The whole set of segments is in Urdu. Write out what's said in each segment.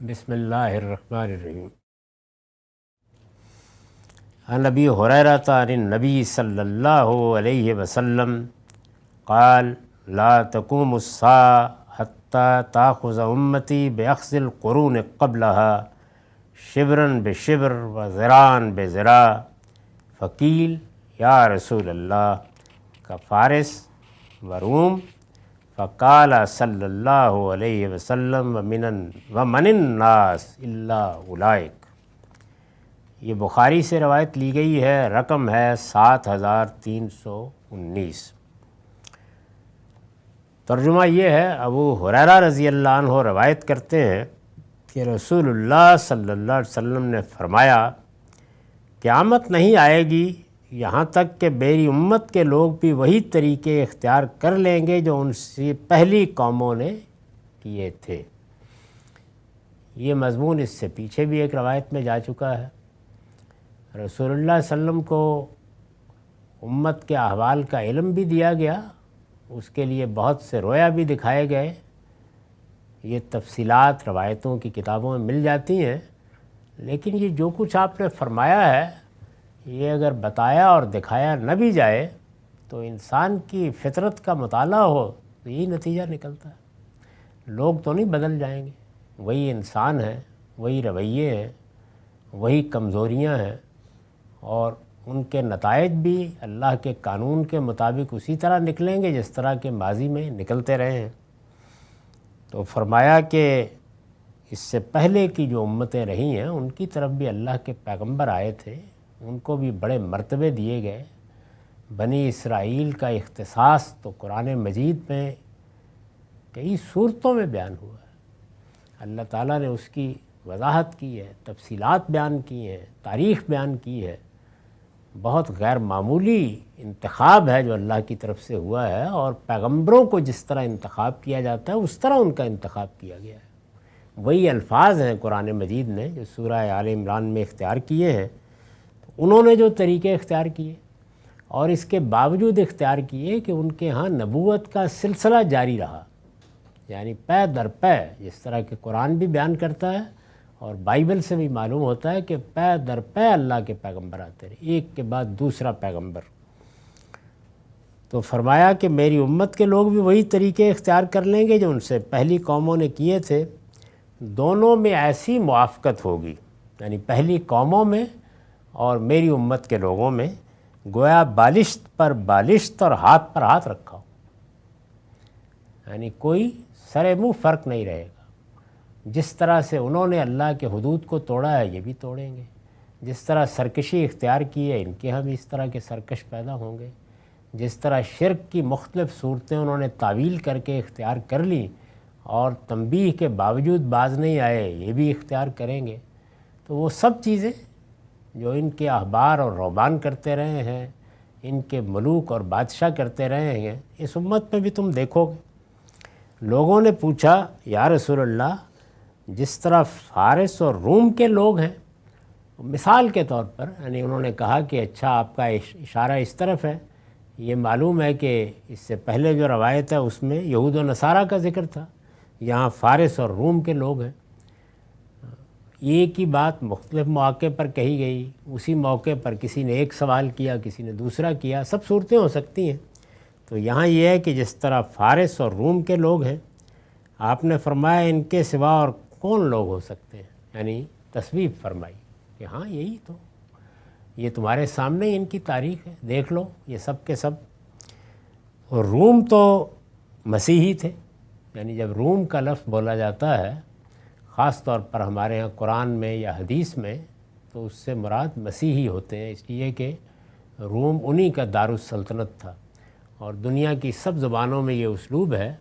بسم اللہ الرحمن الرحیم۔ عن ابی ہریرہ عن النبی صلی اللہ علیہ وسلم قال لا تقوم الساعة حتى تأخذ امتی بأخذ القرون قبلها شبرا بشبر وذراعا بذراع فقیل یا رسول اللہ کفارس وروم فقال صلی اللہ علیہ وسلم ومن الناس الا اولئک۔ یہ بخاری سے روایت لی گئی ہے، رقم ہے 7319۔ ترجمہ یہ ہے، ابو ہریرہ رضی اللہ عنہ روایت کرتے ہیں کہ رسول اللہ صلی اللہ علیہ وسلم نے فرمایا قیامت نہیں آئے گی یہاں تک کہ میری امت کے لوگ بھی وہی طریقے اختیار کر لیں گے جو ان سے پہلی قوموں نے کیے تھے۔ یہ مضمون اس سے پیچھے بھی ایک روایت میں جا چکا ہے۔ رسول اللہ صلی اللہ علیہ وسلم کو امت کے احوال کا علم بھی دیا گیا، اس کے لیے بہت سے رویا بھی دکھائے گئے۔ یہ تفصیلات روایتوں کی کتابوں میں مل جاتی ہیں، لیکن یہ جو کچھ آپ نے فرمایا ہے یہ اگر بتایا اور دکھایا نہ بھی جائے تو انسان کی فطرت کا مطالعہ ہو تو یہی نتیجہ نکلتا ہے۔ لوگ تو نہیں بدل جائیں گے، وہی انسان ہیں، وہی رویے ہیں، وہی کمزوریاں ہیں، اور ان کے نتائج بھی اللہ کے قانون کے مطابق اسی طرح نکلیں گے جس طرح کے ماضی میں نکلتے رہے ہیں۔ تو فرمایا کہ اس سے پہلے کی جو امتیں رہی ہیں ان کی طرف بھی اللہ کے پیغمبر آئے تھے، ان کو بھی بڑے مرتبے دیے گئے۔ بنی اسرائیل کا اختصاص تو قرآن مجید میں کئی صورتوں میں بیان ہوا ہے۔ اللہ تعالیٰ نے اس کی وضاحت کی ہے، تفصیلات بیان کی ہیں، تاریخ بیان کی ہے۔ بہت غیر معمولی انتخاب ہے جو اللہ کی طرف سے ہوا ہے، اور پیغمبروں کو جس طرح انتخاب کیا جاتا ہے اس طرح ان کا انتخاب کیا گیا ہے۔ وہی الفاظ ہیں قرآن مجید نے جو سورہ آل عمران میں اختیار کیے ہیں، انہوں نے جو طریقے اختیار کیے اور اس کے باوجود اختیار کیے کہ ان کے ہاں نبوت کا سلسلہ جاری رہا، یعنی پے در پے، جس طرح کہ قرآن بھی بیان کرتا ہے اور بائبل سے بھی معلوم ہوتا ہے کہ پے در پے اللہ کے پیغمبر آتے رہے، ایک کے بعد دوسرا پیغمبر۔ تو فرمایا کہ میری امت کے لوگ بھی وہی طریقے اختیار کر لیں گے جو ان سے پہلی قوموں نے کیے تھے۔ دونوں میں ایسی موافقت ہوگی، یعنی پہلی قوموں میں اور میری امت کے لوگوں میں، گویا بالشت پر بالشت اور ہاتھ پر ہاتھ رکھا ہو، یعنی کوئی سر منہ فرق نہیں رہے گا۔ جس طرح سے انہوں نے اللہ کے حدود کو توڑا ہے یہ بھی توڑیں گے، جس طرح سرکشی اختیار کی ہے ان کے ہاں بھی اس طرح کے سرکش پیدا ہوں گے، جس طرح شرک کی مختلف صورتیں انہوں نے تعویل کر کے اختیار کر لی اور تنبیہ کے باوجود باز نہیں آئے یہ بھی اختیار کریں گے۔ تو وہ سب چیزیں جو ان کے احبار اور رہبان کرتے رہے ہیں، ان کے ملوک اور بادشاہ کرتے رہے ہیں، اس امت میں بھی تم دیکھو گے۔ لوگوں نے پوچھا یا رسول اللہ، جس طرح فارس اور روم کے لوگ ہیں، مثال کے طور پر، یعنی انہوں نے کہا کہ اچھا آپ کا اشارہ اس طرف ہے، یہ معلوم ہے کہ اس سے پہلے جو روایت ہے اس میں یہود و نصارہ کا ذکر تھا، یہاں فارس اور روم کے لوگ ہیں۔ ایک ہی بات مختلف مواقع پر کہی گئی، اسی موقع پر کسی نے ایک سوال کیا، کسی نے دوسرا کیا، سب صورتیں ہو سکتی ہیں۔ تو یہاں یہ ہے کہ جس طرح فارس اور روم کے لوگ ہیں، آپ نے فرمایا ان کے سوا اور کون لوگ ہو سکتے ہیں، یعنی تصویب فرمائی کہ ہاں یہی تو، یہ تمہارے سامنے ان کی تاریخ ہے، دیکھ لو یہ سب کے سب۔ اور روم تو مسیحی تھے، یعنی جب روم کا لفظ بولا جاتا ہے خاص طور پر ہمارے ہاں قرآن میں یا حدیث میں، تو اس سے مراد مسیحی ہوتے ہیں، اس لیے کہ روم انہی کا دارالسلطنت تھا۔ اور دنیا کی سب زبانوں میں یہ اسلوب ہے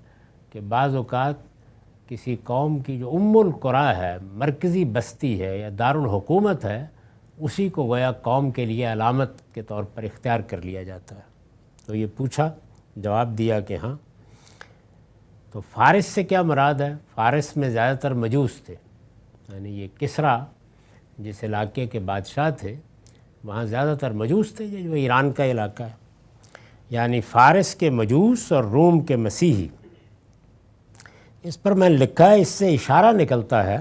کہ بعض اوقات کسی قوم کی جو القریٰ ہے، مرکزی بستی ہے یا دارالحکومت ہے، اسی کو گویا قوم کے لیے علامت کے طور پر اختیار کر لیا جاتا ہے۔ تو یہ پوچھا، جواب دیا کہ ہاں۔ تو فارس سے کیا مراد ہے؟ فارس میں زیادہ تر مجوس تھے، یعنی یہ کسریٰ جس علاقے کے بادشاہ تھے وہاں زیادہ تر مجوس تھے، جو ایران کا علاقہ ہے، یعنی فارس کے مجوس اور روم کے مسیحی۔ اس پر میں نے لکھا ہے، اس سے اشارہ نکلتا ہے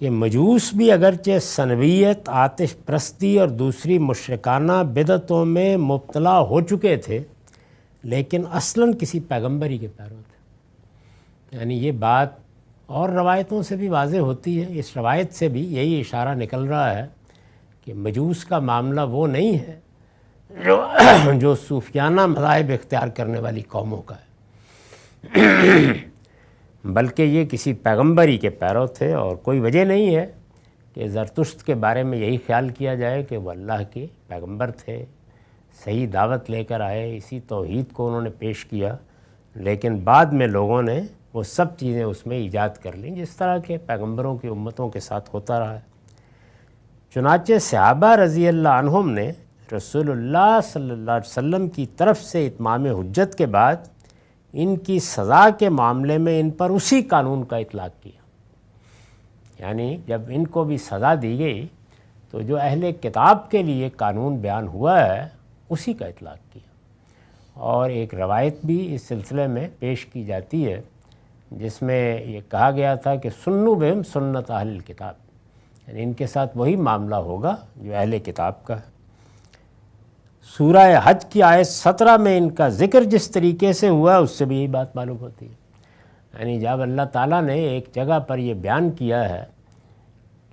کہ مجوس بھی اگرچہ سنویت، آتش پرستی اور دوسری مشرکانہ بدعتوں میں مبتلا ہو چکے تھے، لیکن اصلاً کسی پیغمبری کے پیرو تھے۔ یعنی یہ بات اور روایتوں سے بھی واضح ہوتی ہے، اس روایت سے بھی یہی اشارہ نکل رہا ہے کہ مجوس کا معاملہ وہ نہیں ہے جو صوفیانہ مذاہب اختیار کرنے والی قوموں کا ہے، بلکہ یہ کسی پیغمبری کے پیرو تھے۔ اور کوئی وجہ نہیں ہے کہ زرتشت کے بارے میں یہی خیال کیا جائے کہ وہ اللہ کے پیغمبر تھے، صحیح دعوت لے کر آئے، اسی توحید کو انہوں نے پیش کیا، لیکن بعد میں لوگوں نے وہ سب چیزیں اس میں ایجاد کر لیں، جس طرح کے پیغمبروں کی امتوں کے ساتھ ہوتا رہا ہے۔ چنانچہ صحابہ رضی اللہ عنہم نے رسول اللہ صلی اللہ علیہ وسلم کی طرف سے اتمام حجت کے بعد ان کی سزا کے معاملے میں ان پر اسی قانون کا اطلاق کیا۔ یعنی جب ان کو بھی سزا دی گئی تو جو اہل کتاب کے لیے قانون بیان ہوا ہے اسی کا اطلاق کیا۔ اور ایک روایت بھی اس سلسلے میں پیش کی جاتی ہے جس میں یہ کہا گیا تھا کہ سنو بہم سنت اہل الکتاب، یعنی ان کے ساتھ وہی معاملہ ہوگا جو اہل کتاب کا ہے۔ سورہ حج کی آیت 17 میں ان کا ذکر جس طریقے سے ہوا اس سے بھی یہی بات معلوم ہوتی ہے۔ یعنی جب اللہ تعالیٰ نے ایک جگہ پر یہ بیان کیا ہے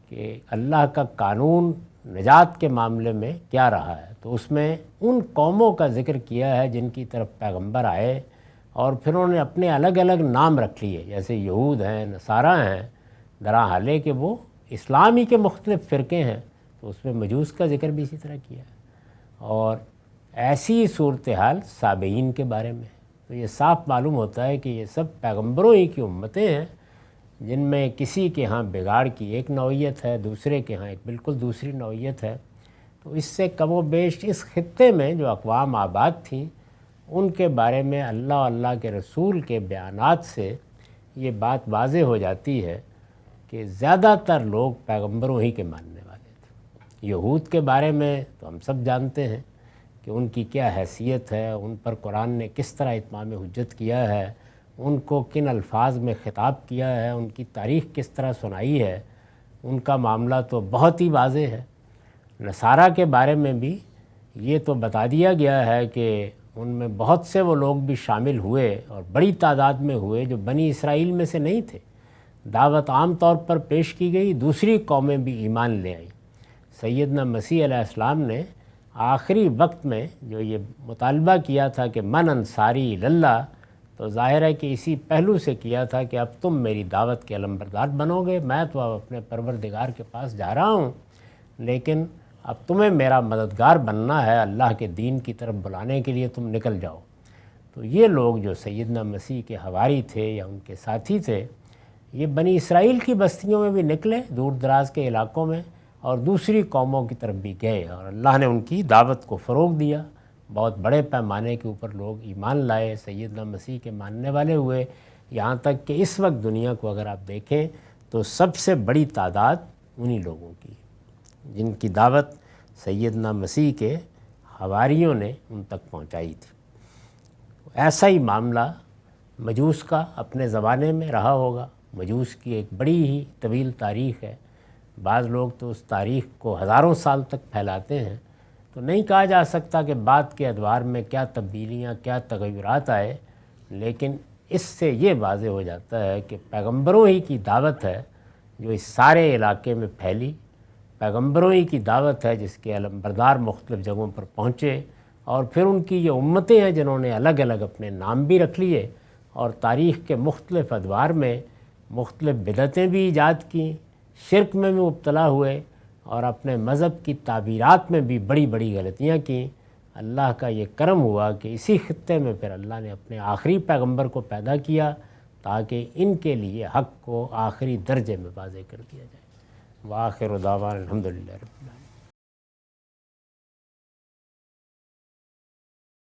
کہ اللہ کا قانون نجات کے معاملے میں کیا رہا ہے، تو اس میں ان قوموں کا ذکر کیا ہے جن کی طرف پیغمبر آئے اور پھر انہوں نے اپنے الگ الگ نام رکھ لیے، جیسے یہود ہیں، نصارہ ہیں، درحال کہ وہ اسلامی کے مختلف فرقے ہیں، تو اس میں مجوس کا ذکر بھی اسی طرح کیا ہے۔ اور ایسی صورتحال سابعین کے بارے میں، تو یہ صاف معلوم ہوتا ہے کہ یہ سب پیغمبروں ہی کی امتیں ہیں، جن میں کسی کے ہاں بگاڑ کی ایک نوعیت ہے، دوسرے کے ہاں ایک بالکل دوسری نوعیت ہے۔ تو اس سے کم و بیش اس خطے میں جو اقوام آباد تھیں ان کے بارے میں اللہ اور اللہ کے رسول کے بیانات سے یہ بات واضح ہو جاتی ہے کہ زیادہ تر لوگ پیغمبروں ہی کے ماننے والے تھے۔ یہود کے بارے میں تو ہم سب جانتے ہیں کہ ان کی کیا حیثیت ہے، ان پر قرآن نے کس طرح اتمام حجت کیا ہے، ان کو کن الفاظ میں خطاب کیا ہے، ان کی تاریخ کس طرح سنائی ہے، ان کا معاملہ تو بہت ہی واضح ہے۔ نصارہ کے بارے میں بھی یہ تو بتا دیا گیا ہے کہ ان میں بہت سے وہ لوگ بھی شامل ہوئے اور بڑی تعداد میں ہوئے جو بنی اسرائیل میں سے نہیں تھے۔ دعوت عام طور پر پیش کی گئی، دوسری قومیں بھی ایمان لے آئیں۔ سیدنا مسیح علیہ السلام نے آخری وقت میں جو یہ مطالبہ کیا تھا کہ من انصاری اللہ، تو ظاہر ہے کہ اسی پہلو سے کیا تھا کہ اب تم میری دعوت کے علمبردار بنو گے، میں تو اب اپنے پروردگار کے پاس جا رہا ہوں، لیکن اب تمہیں میرا مددگار بننا ہے، اللہ کے دین کی طرف بلانے کے لیے تم نکل جاؤ۔ تو یہ لوگ جو سیدنا مسیح کے حواری تھے یا ان کے ساتھی تھے، یہ بنی اسرائیل کی بستیوں میں بھی نکلے، دور دراز کے علاقوں میں، اور دوسری قوموں کی طرف بھی گئے، اور اللہ نے ان کی دعوت کو فروغ دیا۔ بہت بڑے پیمانے کے اوپر لوگ ایمان لائے، سیدنا مسیح کے ماننے والے ہوئے، یہاں تک کہ اس وقت دنیا کو اگر آپ دیکھیں تو سب سے بڑی تعداد انہی لوگوں کی جن کی دعوت سیدنا مسیح کے حواریوں نے ان تک پہنچائی تھی۔ ایسا ہی معاملہ مجوس کا اپنے زمانے میں رہا ہوگا۔ مجوس کی ایک بڑی ہی طویل تاریخ ہے، بعض لوگ تو اس تاریخ کو ہزاروں سال تک پھیلاتے ہیں، تو نہیں کہا جا سکتا کہ بعد کے ادوار میں کیا تبدیلیاں، کیا تغیرات آئے، لیکن اس سے یہ واضح ہو جاتا ہے کہ پیغمبروں ہی کی دعوت ہے جو اس سارے علاقے میں پھیلی، پیغمبروں ہی کی دعوت ہے جس کے علمبردار مختلف جگہوں پر پہنچے، اور پھر ان کی یہ امتیں ہیں جنہوں نے الگ الگ اپنے نام بھی رکھ لیے اور تاریخ کے مختلف ادوار میں مختلف بدعتیں بھی ایجاد کیں، شرک میں بھی مبتلا ہوئے، اور اپنے مذہب کی تعبیرات میں بھی بڑی بڑی غلطیاں کیں۔ اللہ کا یہ کرم ہوا کہ اسی خطے میں پھر اللہ نے اپنے آخری پیغمبر کو پیدا کیا تاکہ ان کے لیے حق کو آخری درجے میں واضح کر دیا جائے۔ وآخر دعوانا الحمدللہ رب العالمین۔